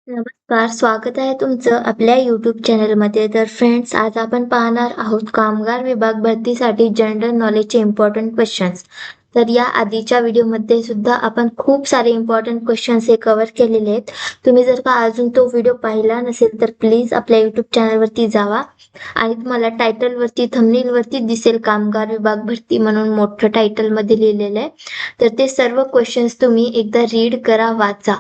नमस्कार, स्वागत आहे तुमचं आपल्या YouTube चॅनलमध्ये. तर फ्रेंड्स, आज आपण पाहणार आहोत कामगार विभाग भरतीसाठी जनरल नॉलेजचे इम्पॉर्टंट क्वेश्चन्स. तर या आधीच्या व्हिडिओमध्ये सुद्धा आपण खूप सारे इम्पॉर्टंट क्वेश्चन्स हे कव्हर केलेले आहेत. तुम्ही जर का अजून तो व्हिडिओ पाहिला नसेल तर प्लीज आपल्या YouTube चॅनलवरती जावा आणि तुम्हाला टायटलवरती थंबनेलवरती दिसेल कामगार विभाग भरती म्हणून मोठं टायटलमध्ये लिहिलेलं आहे. तर ते सर्व क्वेश्चन्स तुम्ही एकदा रीड करा, वाचा.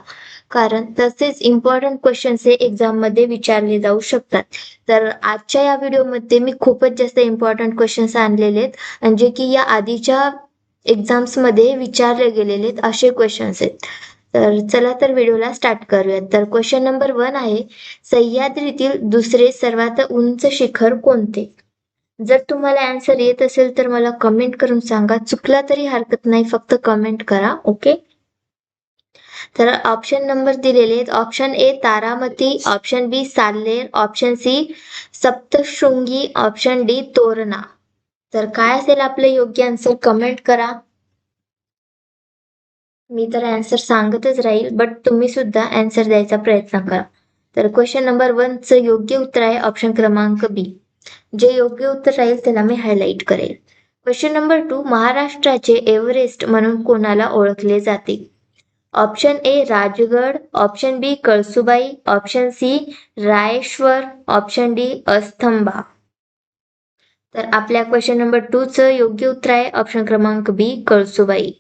कारण तसेच इम्पॉर्टंट क्वेश्चन्स हे एक्झाममध्ये विचारले जाऊ शकतात. तर आजच्या या व्हिडिओमध्ये मी खूपच जास्त इम्पॉर्टंट क्वेश्चन्स आणलेले आहेत आणि जे की या आधीच्या एक्झाम्समध्ये विचारले गेलेले आहेत असे क्वेश्चन्स आहेत. तर चला तर व्हिडिओला स्टार्ट करूयात. तर क्वेश्चन नंबर 1 आहे, सह्याद्रीतील दुसरे सर्वात उंच शिखर कोणते? जर तुम्हाला आन्सर येत असेल तर मला कमेंट करून सांगा. चुकला तरी हरकत नाही, फक्त कमेंट करा. ओके. तर ऑप्शन नंबर दिलेले आहेत. Option A Taramati, option B Salher, option C Saptashrungi, option D Torna. तर काय असेल आपलं योग्य आन्सर कमेंट करा. मी तर आन्सर सांगतच राहील, बट तुम्ही सुद्धा आन्सर द्यायचा प्रयत्न करा. तर क्वेश्चन नंबर 1 चं योग्य उत्तर आहे ऑप्शन क्रमांक बी. जे योग्य उत्तर राहील त्याला मी हायलाइट करेल. क्वेश्चन नंबर 2, महाराष्ट्राचे एव्हरेस्ट म्हणून कोणाला ओळखले जाते? Option A Rajgad, option B Kalsubai, option C Rayeshwar, option D Astamba. तर आपल्या क्वेश्चन नंबर 2 चं योग्य उत्तर आहे ऑप्शन क्रमांक बी कळसुबाई.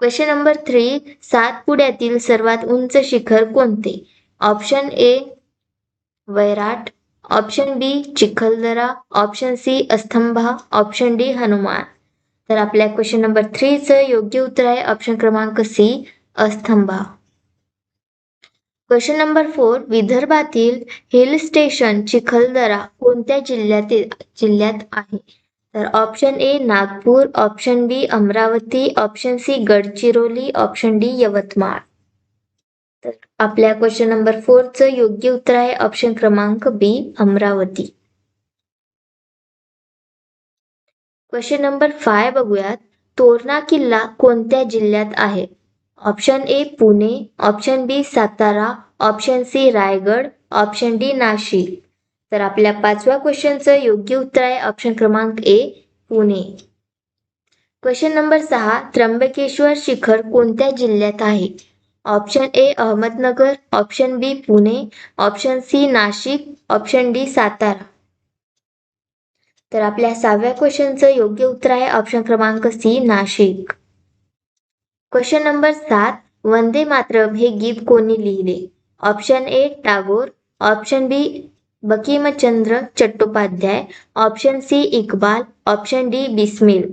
क्वेश्चन नंबर 3, सातपुड्यातील सर्वात उंच शिखर कोणते? Option A Vairat, option B Chikhaldara, option C Astambha, option D Hanuman. तर आपल्या क्वेश्चन नंबर 3 चं योग्य उत्तर आहे ऑप्शन क्रमांक सी अस्तंभा. क्वेश्चन नंबर 4, विदर्भातील हिल स्टेशन चिखलदरा कोणत्या जिल्ह्यात आहे? तर option A Nagpur, option B Amravati, option C Gadchiroli, option D Yavatmal. तर आपल्या क्वेश्चन नंबर 4 चं योग्य उत्तर आहे ऑप्शन क्रमांक बी अमरावती. क्वेश्चन नंबर 5 बघूयात. तोरणा किल्ला कोणत्या जिल्ह्यात आहे? Option A Pune, option B Satara, option C Raigad, option D Nashik. तर आपल्या 5व्या क्वेश्चनचं योग्य उत्तर आहे ऑप्शन क्रमांक A Pune. Question number 6, Trimbakeshwar शिखर कोणत्या जिल्ह्यात आहे? Option A Ahmednagar, option B Pune, option C Nashik, option D Satara. तर आपल्या 6व्या क्वेश्चनचं योग्य उत्तर आहे ऑप्शन क्रमांक C Nashik. Question number 7, Vande Mataram हे गीत कोणी लिहिले? Option A Tagore, option B Bankimchandra Chattopadhyay, option C Iqbal, option D Bismil.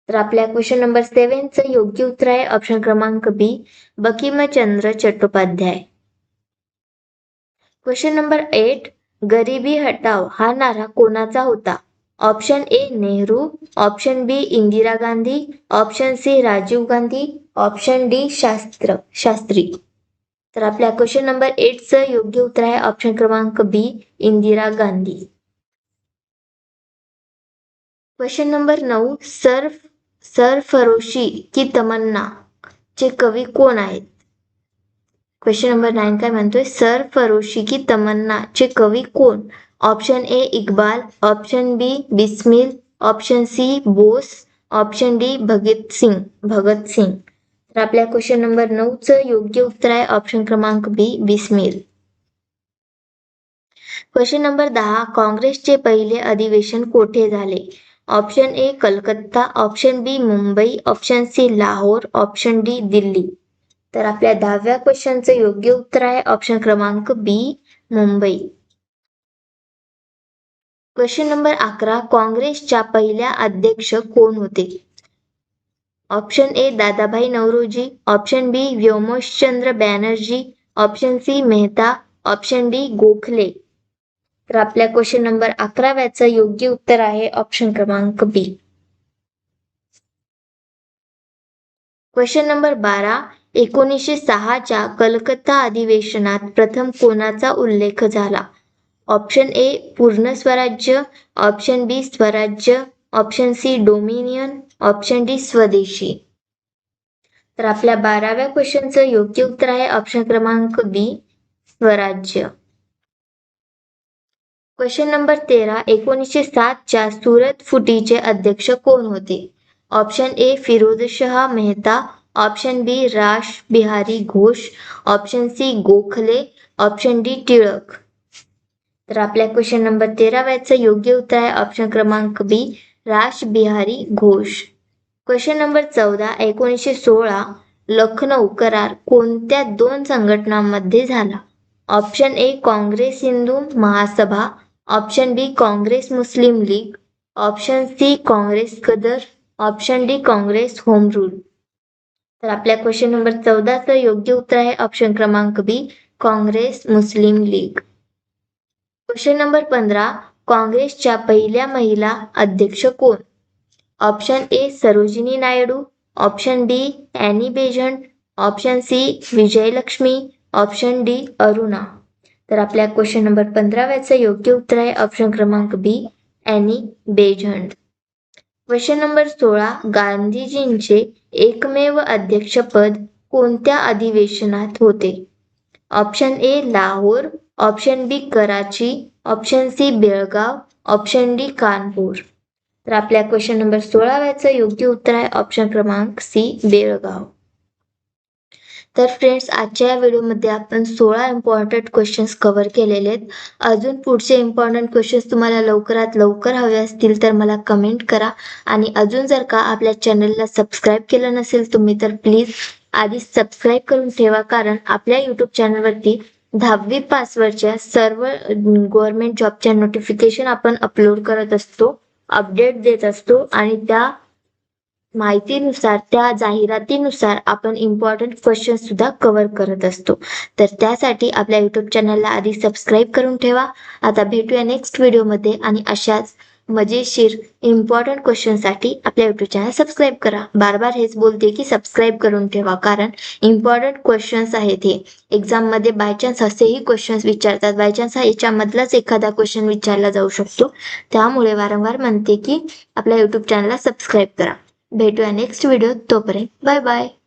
तर आपल्या क्वेश्चन नंबर 7 चं योग्य उत्तर आहे ऑप्शन क्रमांक B Bankimchandra Chattopadhyay. Question number 8, गरिबी हटाव हा नारा कोणाचा होता? Option A Nehru, option B Indira Gandhi, option C Rajiv Gandhi, option D Shastri. तर आपल्या क्वेश्चन नंबर 8 चं योग्य उत्तर आहे ऑप्शन क्रमांक बी इंदिरा गांधी. क्वेश्चन नंबर 9, सरफरोशी की तमन्ना चे कवी कोण आहेत? क्वेश्चन नंबर 9 काय म्हणतोय? सरफरोशी की तमन्ना चे कवी कोण? Option A Iqbal, option B Bismil, option C Bose, option D Bhagat Singh. तर आपल्या क्वेश्चन नंबर 9 चं योग्य उत्तर आहे ऑप्शन क्रमांक बी बिस्मिल. क्वेश्चन नंबर 10, काँग्रेसचे पहिले अधिवेशन कोठे झाले? Option A Calcutta, option B Mumbai, option C Lahore, option D Delhi. तर आपल्या 10व्या क्वेश्चनचं योग्य उत्तर आहे ऑप्शन क्रमांक बी मुंबई. क्वेश्चन नंबर 11, काँग्रेसच्या पहिल्या अध्यक्ष कोण होते? Option A Dadabhai Naoroji, option B Vyomeshchandra Banerjee, option C Mehta, option D Gokhale. तर आपल्या क्वेश्चन नंबर 11व्याचं योग्य उत्तर आहे ऑप्शन क्रमांक बी. क्वेश्चन नंबर 12, 1906च्या कलकत्ता अधिवेशनात प्रथम कोणाचा उल्लेख झाला? ऑप्शन ए पूर्ण स्वराज्य, option B swarajya, option C dominion, option D swadeshi. तर आपल्या 12व्या क्वेश्चनचं योग्य उत्तर आहे ऑप्शन क्रमांक बी, स्वराज्य. क्वेश्चन नंबर 13, 1907च्या सुरत फुटीचे अध्यक्ष कोण होते? Option A Firozshah Mehta, option B Ras Bihari Ghosh, option C Gokhale, option D Tilak. तर आपल्या क्वेश्चन नंबर 13व्याचं योग्य उत्तर आहे ऑप्शन क्रमांक बी, रास बिहारी घोष. क्वेश्चन नंबर 14, 1916 लखनौ करार कोणत्या दोन संघटनांमध्ये झाला? Option A Congress Hindu Mahasabha, option B Congress Muslim League, option C Congress Ghadar, option D Congress home rule. तर आपल्या क्वेश्चन नंबर 14चं योग्य उत्तर आहे ऑप्शन क्रमांक बी, काँग्रेस मुस्लिम लीग. क्वेश्चन नंबर 15, काँग्रेसच्या पहिल्या महिला अध्यक्ष कोण? Option A Sarojini Naidu, option B Annie Besant, option C Vijayalakshmi, option D Aruna. तर आपल्या क्वेश्चन नंबर 15व्याचं योग्य उत्तर आहे ऑप्शन क्रमांक B, Annie Besant. Question number 16, गांधीजींचे एकमेव अध्यक्षपद कोणत्या अधिवेशनात होते? Option A Lahore, option B Karachi, option C Belgaum, option D Kanpur. तर आपल्या क्वेश्चन नंबर 16व्याचं योग्य उत्तर आहे ऑप्शन क्रमांक सी, बेळगाव. तर फ्रेंड्स, आजच्या या व्हिडिओमध्ये आपण 16 इम्पॉर्टंट क्वेश्चन्स कव्हर केलेले आहेत. अजून पुढचे इम्पॉर्टंट क्वेश्चन्स तुम्हाला लवकरात लवकर हवे असतील तर मला कमेंट करा. आणि अजून जर का आपल्या चॅनलला सबस्क्राईब केलं नसेल तुम्ही तर प्लीज आधी सबस्क्राईब करून ठेवा, कारण आपल्या यूट्यूब चॅनलवरती 10वी पासवरच्या सर्व गव्हर्नमेंट जॉबच्या नोटिफिकेशन आपण अपलोड करत असतो, अपडेट देत असतो आणि त्या माहितीनुसार, त्या जाहिरातीनुसार आपण इम्पॉर्टंट क्वेश्चन सुद्धा कव्हर करत असतो. तर त्यासाठी आपल्या यूट्यूब चॅनलला आधी सबस्क्राईब करून ठेवा. आता भेटूया नेक्स्ट व्हिडिओमध्ये आणि अशाच मजेशीर इम्पॉर्टंट क्वेश्चनसाठी आपल्या यूट्यूब चॅनल सबस्क्राईब करा. बार बार हेच बोलते की सबस्क्राईब करून ठेवा, कारण इम्पॉर्टंट क्वेश्चन्स आहेत हे. एक्झाममध्ये बायचान्स असेही क्वेश्चन्स विचारतात, बायचान्स हा याच्यामधलाच एखादा क्वेश्चन विचारला जाऊ शकतो. त्यामुळे वारंवार म्हणते की आपल्या यूट्यूब चॅनलला सबस्क्राईब करा. भेटूया नेक्स्ट व्हिडिओ, तोपर्यंत बाय बाय.